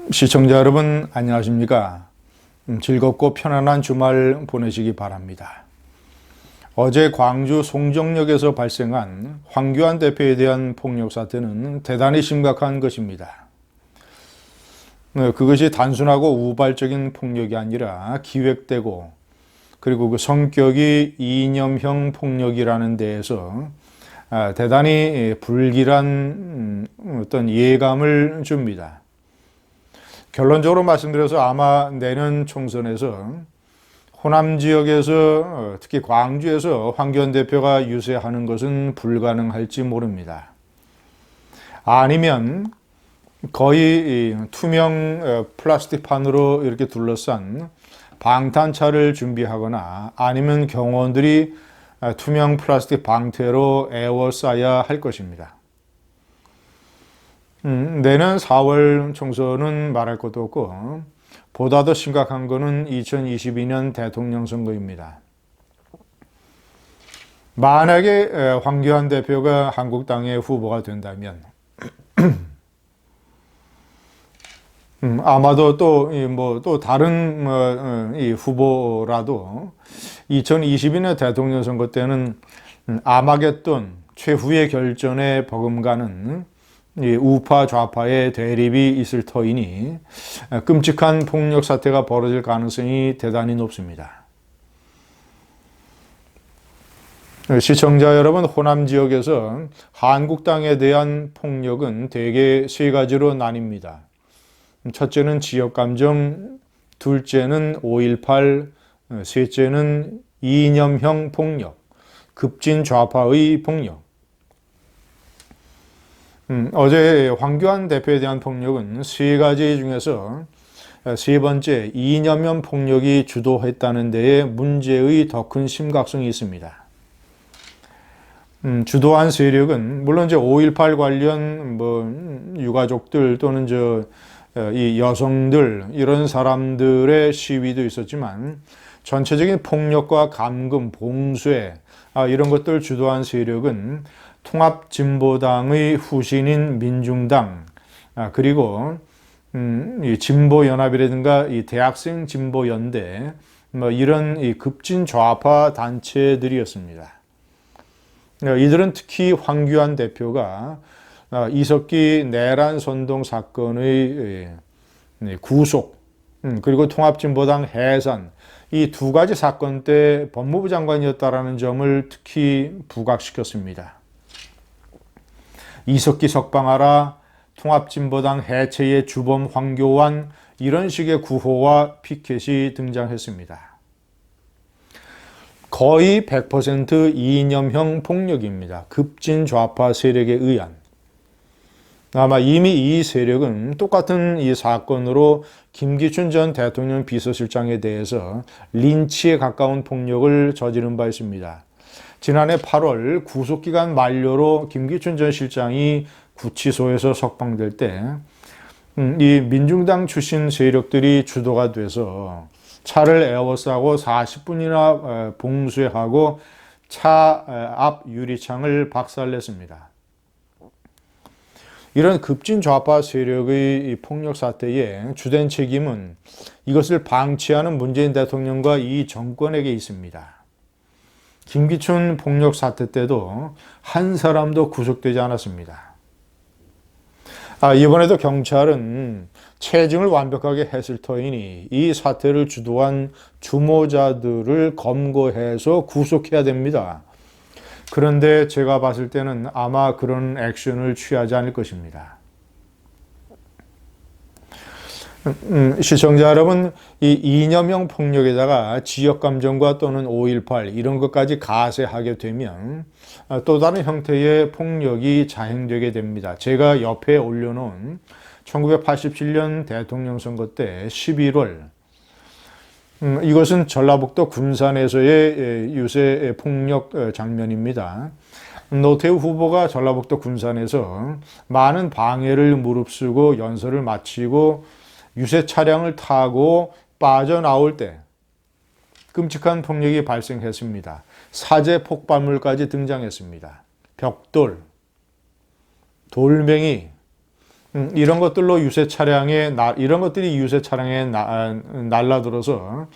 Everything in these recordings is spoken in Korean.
시청자 여러분 안녕하십니까? 즐겁고 편안한 주말 보내시기 바랍니다. 어제 광주 송정역에서 발생한 황교안 대표에 대한 폭력 사태는 대단히 심각한 것입니다. 그것이 단순하고 우발적인 폭력이 아니라 기획되고 그리고 그 성격이 이념형 폭력이라는 데에서 대단히 불길한 어떤 예감을 줍니다. 결론적으로 말씀드려서 아마 내년 총선에서 호남 지역에서 특히 광주에서 황교안 대표가 유세하는 것은 불가능할지 모릅니다. 아니면 거의 투명 플라스틱판으로 이렇게 둘러싼 방탄차를 준비하거나 아니면 경호원들이 투명 플라스틱 방패로 에워싸야 할 것입니다. 내년 4월 총선은 말할 것도 없고 보다 더 심각한 것은 2022년 대통령 선거입니다. 만약에 황교안 대표가 한국당의 후보가 된다면 아마도 또 다른 이 후보라도 2022년 대통령 선거 때는 아마겟돈 최후의 결전에 버금가는 우파 좌파의 대립이 있을 터이니 끔찍한 폭력 사태가 벌어질 가능성이 대단히 높습니다. 시청자 여러분, 호남 지역에서 한국당에 대한 폭력은 대개 세 가지로 나뉩니다. 첫째는 지역감정, 둘째는 5.18, 셋째는 이념형 폭력, 급진 좌파의 폭력. 어제 황교안 대표에 대한 폭력은 세 가지 중에서 세 번째 이념형 폭력이 주도했다는 데에 문제의 더 큰 심각성이 있습니다. 주도한 세력은 물론 이제 5.18 관련 유가족들 또는 이 여성들 이런 사람들의 시위도 있었지만 전체적인 폭력과 감금, 봉쇄 이런 것들 주도한 세력은 통합진보당의 후신인 민중당 그리고 이 진보연합이라든가 이 대학생 진보연대 이런 이 급진 좌파 단체들이었습니다. 이들은 특히 황교안 대표가 이석기 내란 선동 사건의 구속 그리고 통합진보당 해산 이 두 가지 사건 때 법무부 장관이었다라는 점을 특히 부각시켰습니다. 이석기 석방하라, 통합진보당 해체의 주범 황교안 이런 식의 구호와 피켓이 등장했습니다. 거의 100% 이념형 폭력입니다. 급진 좌파 세력에 의한. 아마 이미 이 세력은 똑같은 이 사건으로 김기춘 전 대통령 비서실장에 대해서 린치에 가까운 폭력을 저지른 바 있습니다. 지난해 8월 구속기간 만료로 김기춘 전 실장이 구치소에서 석방될 때 이 민중당 출신 세력들이 주도가 돼서 차를 에워싸고 40분이나 봉쇄하고 차 앞 유리창을 박살냈습니다. 이런 급진 좌파 세력의 폭력 사태의 주된 책임은 이것을 방치하는 문재인 대통령과 이 정권에게 있습니다. 김기춘 폭력 사태 때도 한 사람도 구속되지 않았습니다. 이번에도 경찰은 체증을 완벽하게 했을 터이니 이 사태를 주도한 주모자들을 검거해서 구속해야 됩니다. 그런데 제가 봤을 때는 아마 그런 액션을 취하지 않을 것입니다. 시청자 여러분, 이 이념형 폭력에다가 지역감정과 또는 5.18 이런 것까지 가세하게 되면 또 다른 형태의 폭력이 자행되게 됩니다. 제가 옆에 올려놓은 1987년 대통령 선거 때 11월 이것은 전라북도 군산에서의 유세 폭력 장면입니다. 노태우 후보가 전라북도 군산에서 많은 방해를 무릅쓰고 연설을 마치고 유세 차량을 타고 빠져나올 때 끔찍한 폭력이 발생했습니다. 사제 폭발물까지 등장했습니다. 벽돌, 돌멩이, 이런 것들로 이런 것들이 유세 차량에 날라들어서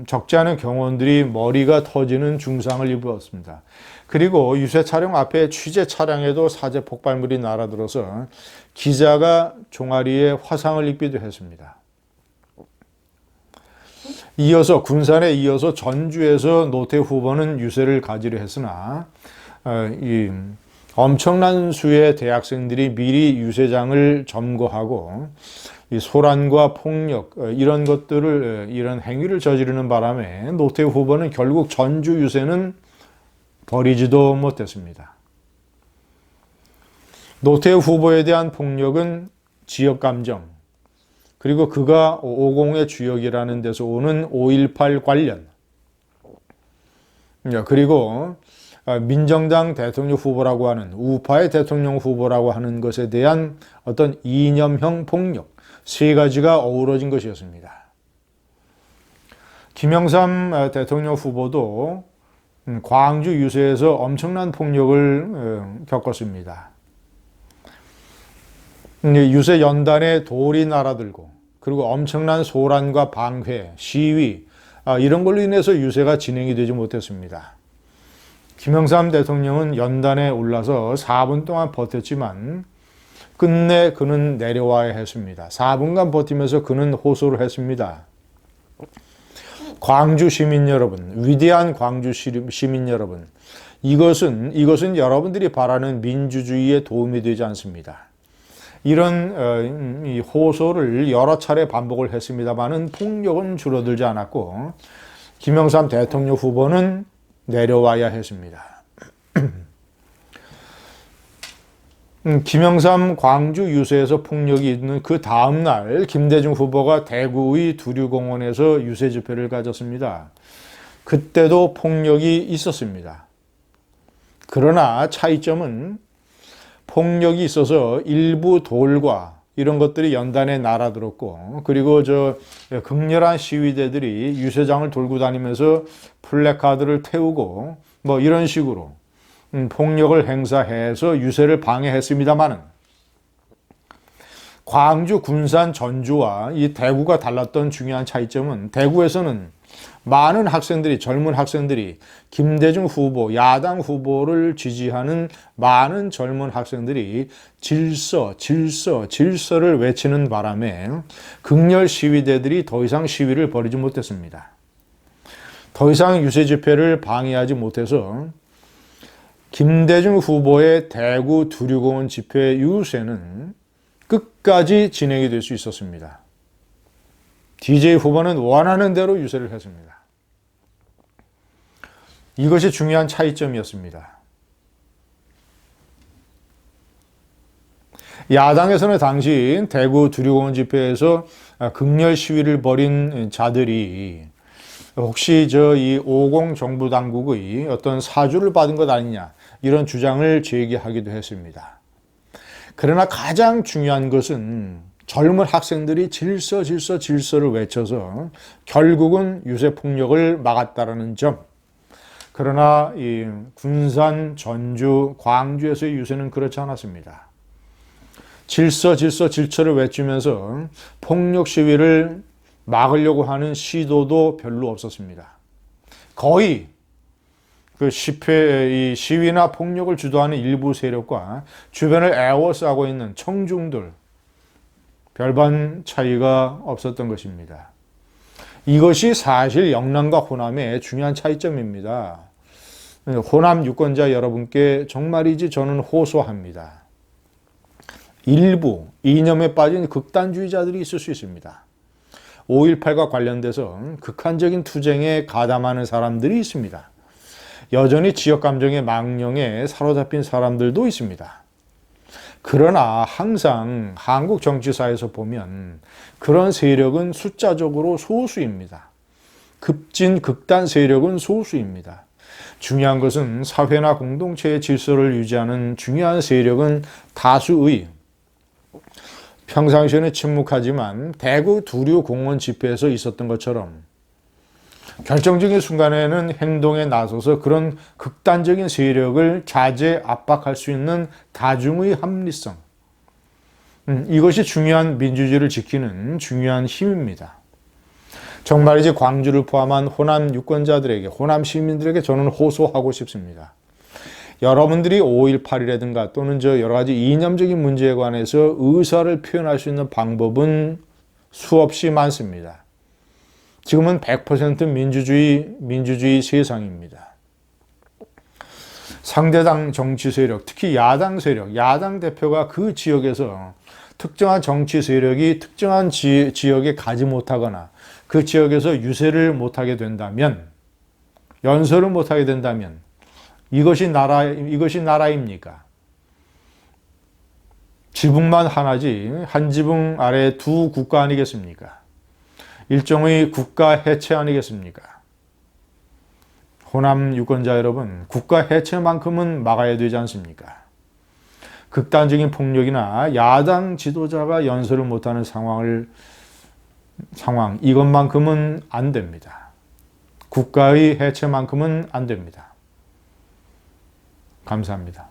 적지 않은 경호원들이 머리가 터지는 중상을 입었습니다. 그리고 유세 차량 앞에 취재 차량에도 사제 폭발물이 날아들어서 기자가 종아리에 화상을 입기도 했습니다. 이어서 군산에 이어서 전주에서 노태우 후보는 유세를 가지려 했으나 이 엄청난 수의 대학생들이 미리 유세장을 점거하고 이 소란과 폭력 이런 행위를 저지르는 바람에 노태우 후보는 결국 전주 유세는 벌이지도 못했습니다. 노태우 후보에 대한 폭력은 지역 감정, 그리고 그가 550의 주역이라는 데서 오는 5.18 관련, 그리고 민정당 대통령 후보라고 하는 우파의 대통령 후보라고 하는 것에 대한 어떤 이념형 폭력, 세 가지가 어우러진 것이었습니다. 김영삼 대통령 후보도 광주 유세에서 엄청난 폭력을 겪었습니다. 유세 연단에 돌이 날아들고 그리고 엄청난 소란과 방회, 시위 이런 걸로 인해서 유세가 진행이 되지 못했습니다. 김영삼 대통령은 연단에 올라서 4분 동안 버텼지만 끝내 그는 내려와야 했습니다. 4분간 버티면서 그는 호소를 했습니다. 광주 시민 여러분, 위대한 광주 시민 여러분, 이것은 여러분들이 바라는 민주주의에 도움이 되지 않습니다. 이런 이 호소를 여러 차례 반복을 했습니다마는 폭력은 줄어들지 않았고 김영삼 대통령 후보는 내려와야 했습니다. 김영삼 광주 유세에서 폭력이 있는 그 다음 날 김대중 후보가 대구의 두류공원에서 유세 집회를 가졌습니다. 그때도 폭력이 있었습니다. 그러나 차이점은 폭력이 있어서 일부 돌과 이런 것들이 연단에 날아들었고 그리고 극렬한 시위대들이 유세장을 돌고 다니면서 플래카드를 태우고 뭐 이런 식으로 폭력을 행사해서 유세를 방해했습니다마는 광주, 군산, 전주와 이 대구가 달랐던 중요한 차이점은 대구에서는 많은 학생들이, 젊은 학생들이 김대중 후보, 야당 후보를 지지하는 많은 젊은 학생들이 질서를 외치는 바람에 극렬 시위대들이 더 이상 시위를 벌이지 못했습니다. 더 이상 유세 집회를 방해하지 못해서 김대중 후보의 대구 두류공원 집회 유세는 끝까지 진행이 될 수 있었습니다. DJ 후보는 원하는 대로 유세를 했습니다. 이것이 중요한 차이점이었습니다. 야당에서는 당시 대구 두류공원 집회에서 극렬 시위를 벌인 자들이 혹시 이 50 정부 당국의 어떤 사주를 받은 것 아니냐 이런 주장을 제기하기도 했습니다. 그러나 가장 중요한 것은 젊은 학생들이 질서를 외쳐서 결국은 유세 폭력을 막았다라는 점. 그러나 이 군산, 전주, 광주에서의 유세는 그렇지 않았습니다. 질서를 외치면서 폭력 시위를 막으려고 하는 시도도 별로 없었습니다. 거의 그 시위나 폭력을 주도하는 일부 세력과 주변을 에워싸고 있는 청중들, 별반 차이가 없었던 것입니다. 이것이 사실 영남과 호남의 중요한 차이점입니다. 호남 유권자 여러분께 정말이지 저는 호소합니다. 일부 이념에 빠진 극단주의자들이 있을 수 있습니다. 5.18과 관련돼서 극한적인 투쟁에 가담하는 사람들이 있습니다. 여전히 지역 감정의 망령에 사로잡힌 사람들도 있습니다. 그러나 항상 한국 정치사에서 보면 그런 세력은 숫자적으로 소수입니다. 극단 세력은 소수입니다. 중요한 것은 사회나 공동체의 질서를 유지하는 중요한 세력은 다수의, 평상시에는 침묵하지만 대구 두류공원 집회에서 있었던 것처럼 결정적인 순간에는 행동에 나서서 그런 극단적인 세력을 자제, 압박할 수 있는 다중의 합리성, 이것이 중요한 민주주의를 지키는 중요한 힘입니다. 정말이지 광주를 포함한 호남 유권자들에게, 호남 시민들에게 저는 호소하고 싶습니다. 여러분들이 5.18이라든가 또는 여러 가지 이념적인 문제에 관해서 의사를 표현할 수 있는 방법은 수없이 많습니다. 지금은 100% 민주주의 세상입니다. 상대당 정치 세력, 특히 야당 세력, 야당 대표가 그 지역에서 특정한 정치 세력이 특정한 지역에 가지 못하거나 그 지역에서 유세를 못하게 된다면, 연설을 못하게 된다면 이것이 나라입니까? 지붕만 하나지 한 지붕 아래 두 국가 아니겠습니까? 일종의 국가 해체 아니겠습니까? 호남 유권자 여러분, 국가 해체만큼은 막아야 되지 않습니까? 극단적인 폭력이나 야당 지도자가 연설을 못하는 상황, 이것만큼은 안 됩니다. 국가의 해체만큼은 안 됩니다. 감사합니다.